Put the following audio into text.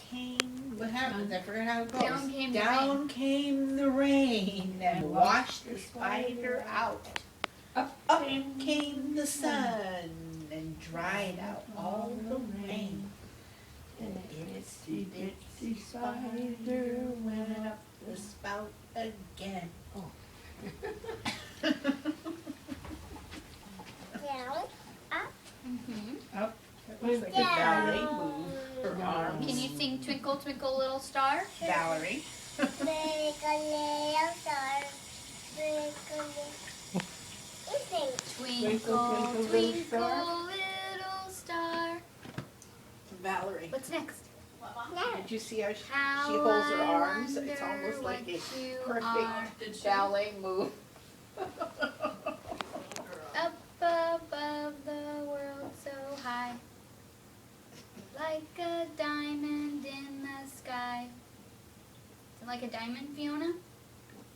came, what happened? I forgot how it goes. Down came the Down came the rain and washed the spider out. Up came the sun and dried out all the rain. And itsy bitsy spider went up the spout again. Oh. Down, up, Up. That looks like a ballet move. Her arms. Can you sing Twinkle Twinkle Little Star? Valerie. twinkle little star, twinkle little. You sing. Twinkle, twinkle, twinkle, little little star. Valerie. What's next? Now, Did you see how she How holds her I arms? It's wonder almost like what a you perfect are. ballet move. Up above the world so high, like a diamond in the sky. Is it like a diamond, Fiona?